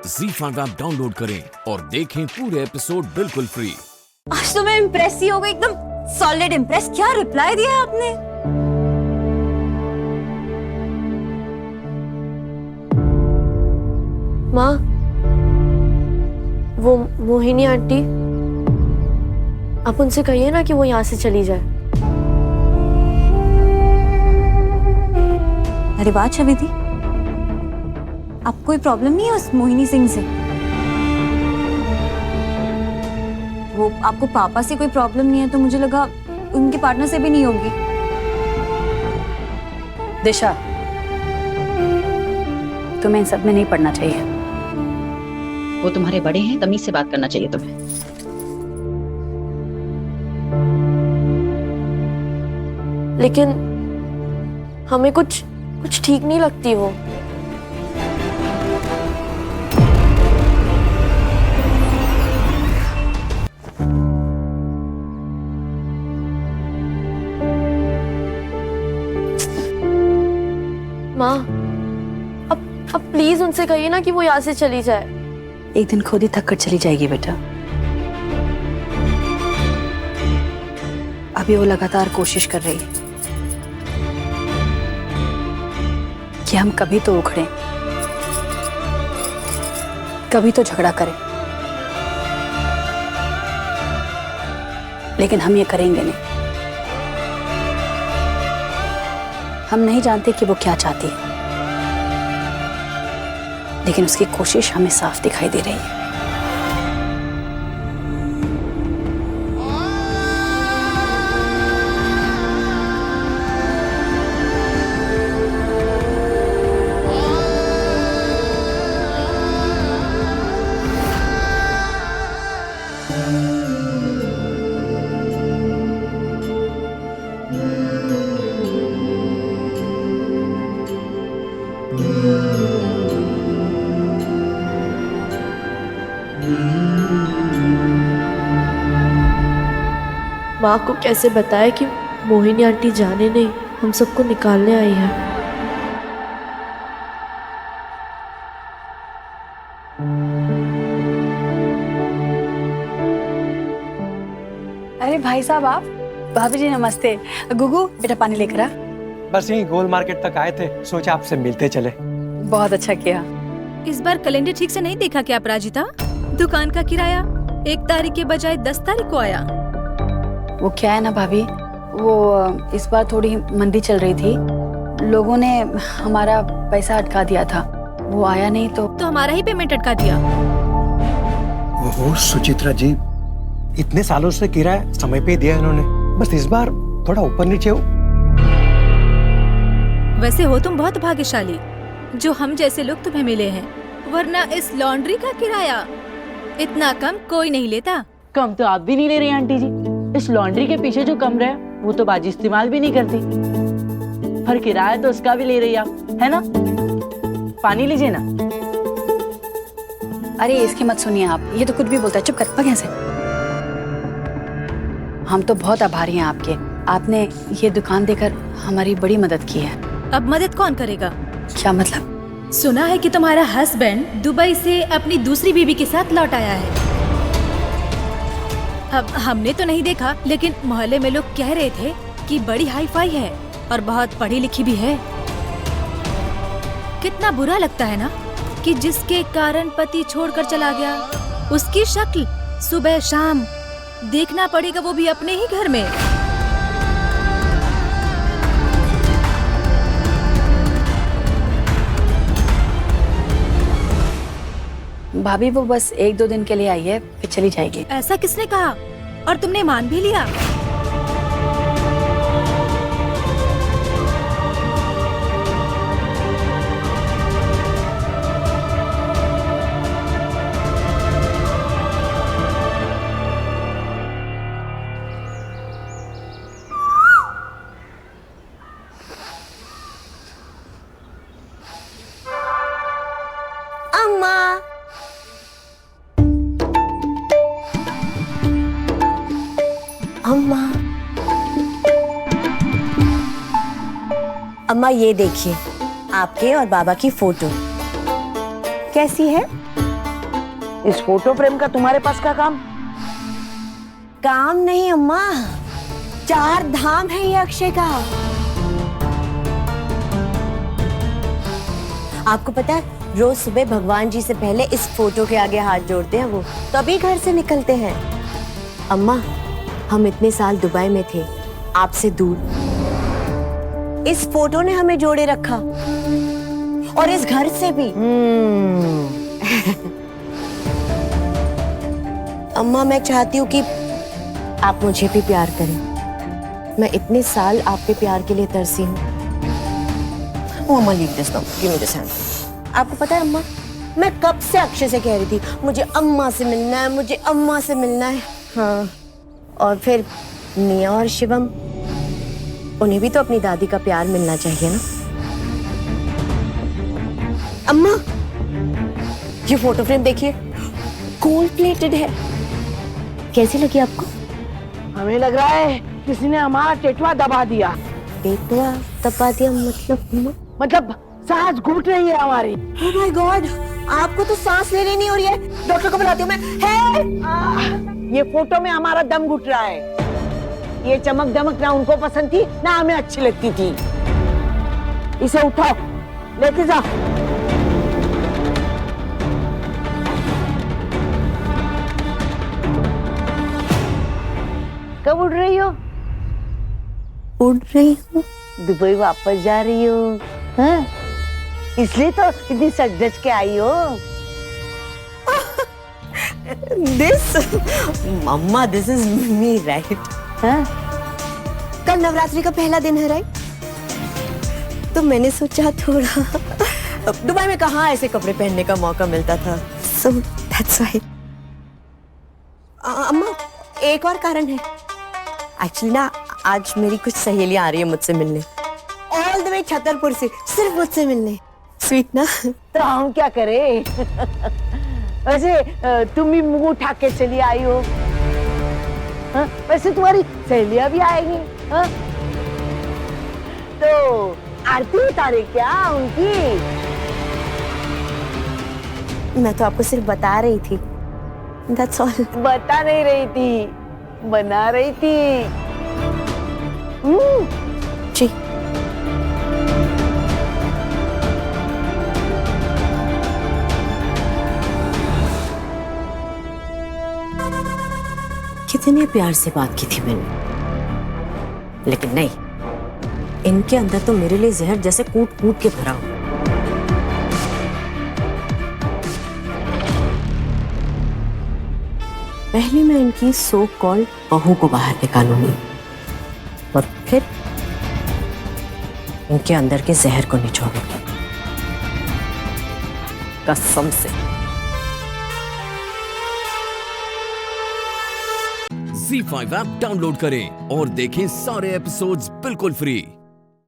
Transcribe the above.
ZEE5 app download करें और देखें पूरे एपिसोड बिल्कुल फ्री। आज तो मैं इम्प्रेस ही हो गई, एकदम सॉलिड इम्प्रेस। क्या रिप्लाई दिया आपने? माँ, वो मोहिनी आंटी, आप उनसे कहिए ना कि वो यहाँ से चली जाए। अरे वाह छवि दी, आपको कोई प्रॉब्लम नहीं है उस मोहिनी सिंह से? वो आपको पापा से कोई प्रॉब्लम नहीं है तो मुझे लगा उनके पार्टनर से भी नहीं होगी। दिशा, तुम्हें इन सब में नहीं पढ़ना चाहिए। वो तुम्हारे बड़े हैं, तमीज से बात करना चाहिए तुम्हें। लेकिन हमें कुछ ठीक नहीं लगती वो। माँ, अब प्लीज उनसे कहिए ना कि वो यहाँ से चली जाए। एक दिन खुद ही थक कर चली जाएगी बेटा। अभी वो लगातार कोशिश कर रही है कि हम कभी तो उखड़ें, कभी तो झगड़ा करें, लेकिन हम ये करेंगे नहीं। हम नहीं जानते कि वो क्या चाहती है, लेकिन उसकी कोशिश हमें साफ दिखाई दे रही है। माँ को कैसे बताए कि मोहिनी आंटी जाने नहीं, हम सबको निकालने आई है। अरे भाई साहब, आप? भाभी जी नमस्ते। गुगू बेटा पानी लेकर आ। बस यहीं गोल मार्केट तक आए थे, सोचा आपसे मिलते चले। बहुत अच्छा किया। इस बार कैलेंडर ठीक से नहीं देखा क्या अपराजिता? दुकान का किराया 1 तारीख के बजाय 10 तारीख को आया। वो क्या है ना भाभी, वो इस बार थोड़ी मंदी चल रही थी, लोगों ने हमारा पैसा अटका दिया था, वो आया नहीं तो हमारा ही पेमेंट अटका दिया। ओहो सुचित्रा जी, इतने सालों से किराया समय पे दिया इन्होंने, बस इस बार थोड़ा ऊपर नीचे हो। वैसे हो तुम बहुत भाग्यशाली जो हम जैसे लोग तुम्हें मिले हैं, वरना इस लॉन्ड्री का किराया इतना कम कोई नहीं लेता। कम तो आप भी नहीं ले रही आंटी जी। इस लॉन्ड्री के पीछे जो कमरा है वो तो बाजी इस्तेमाल भी नहीं करती, पर किराया तो उसका भी ले रही आप, है ना? पानी लीजिए ना। अरे इसकी मत सुनिए आप, ये तो कुछ भी बोलता है। चुप कर, भाग यहाँ से। हम तो बहुत आभारी हैं आपके, आपने ये दुकान देकर हमारी बड़ी मदद की है। अब मदद कौन करेगा? क्या मतलब? सुना है कि तुम्हारा हस्बैंड दुबई से अपनी दूसरी बीवी के साथ लौट आया है। अब हमने तो नहीं देखा, लेकिन मोहल्ले में लोग कह रहे थे कि बड़ी हाई फाई है और बहुत पढ़ी लिखी भी है। कितना बुरा लगता है ना कि जिसके कारण पति छोड़कर चला गया, उसकी शक्ल सुबह शाम देखना पड़ेगा, वो भी अपने ही घर में। भाभी वो बस 1-2 दिन के लिए आई है, फिर चली जाएगी। ऐसा किसने कहा? और तुमने मान भी लिया? अम्मा, अम्मा, अम्मा ये देखिए आपके और बाबा की फोटो। कैसी है? इस फोटो फ्रेम का तुम्हारे पास का काम? काम नहीं अम्मा, 4 धाम है ये अक्षय का। आपको पता है रोज सुबह भगवान जी से पहले इस फोटो के आगे हाथ जोड़ते हैं वो, तभी घर से निकलते हैं। अम्मा हम इतने साल दुबई में थे आपसे दूर, इस फोटो ने हमें जोड़े रखा और इस घर से भी। अम्मा मैं चाहती हूँ कि आप मुझे भी प्यार करें। मैं इतने साल आपके प्यार के लिए तरसी हूँ। अम्मा leave this now, give me this hand. आपको पता है अम्मा, मैं कब से अक्षय से कह रही थी मुझे अम्मा से मिलना है, मुझे अम्मा से मिलना है। हाँ, और फिर मिया और शिवम, उन्हें भी तो अपनी दादी का प्यार मिलना चाहिए ना। अम्मा ये फोटो फ्रेम देखिए, गोल्ड प्लेटेड है। कैसी लगी आपको? हमें लग रहा है किसी ने हमारा टेटवा दबा दिया। टेटवा दबा दिया मतलब? अम्मा मतलब सांस घुट रही है हमारी। ओह माय गॉड, आपको तो सांस लेनी नहीं हो रही है। डॉक्टर को बुलाती हूँ मैं। हे! ये फोटो में हमारा दम घुट रहा है। ये चमक दमक ना उनको पसंद थी ना हमें अच्छी लगती थी। इसे उठाओ, लेके जाओ। कब उड़ रही हो? उड़ रही हूँ। दुबई वापस जा रही हो? हाँ? इसलिए तो इतनी सज धज के आई हो। दिस मम्मा, दिस इज मी राइट? हाँ? कल नवरात्रि का पहला दिन है राइट? तो मैंने सोचा थोड़ा, दुबई में कहाँ ऐसे कपड़े पहनने का मौका मिलता था, सो दैट्स व्हाई। अम्मा एक और कारण है। एक्चुअली ना आज मेरी कुछ सहेलियां आ रही है मुझसे मिलने, ऑल द वे छतरपुर से, सिर्फ मुझसे मिलने। स्वीट ना? तो हम क्या करें? वैसे तुम भी मुंह उठा के चली आई हो। हाँ? वैसे तुम्हारी सहेलियां भी आएंगी। हाँ? तो आरती उतारे क्या उनकी? मैं तो आपको सिर्फ बता रही थी, दैट्स ऑल। बता नहीं रही थी, बना रही थी। जी कितने प्यार से बात की थी मैंने, लेकिन नहीं, इनके अंदर तो मेरे लिए जहर जैसे कूट कूट के भरा हो। पहले मैं इनकी सो कॉल्ड बहू को बाहर निकालूंगी और फिर इनके अंदर के जहर को निचोड़ूंगी, कसम से। Z5 ऐप डाउनलोड करें और देखें सारे एपिसोड्स बिल्कुल फ्री।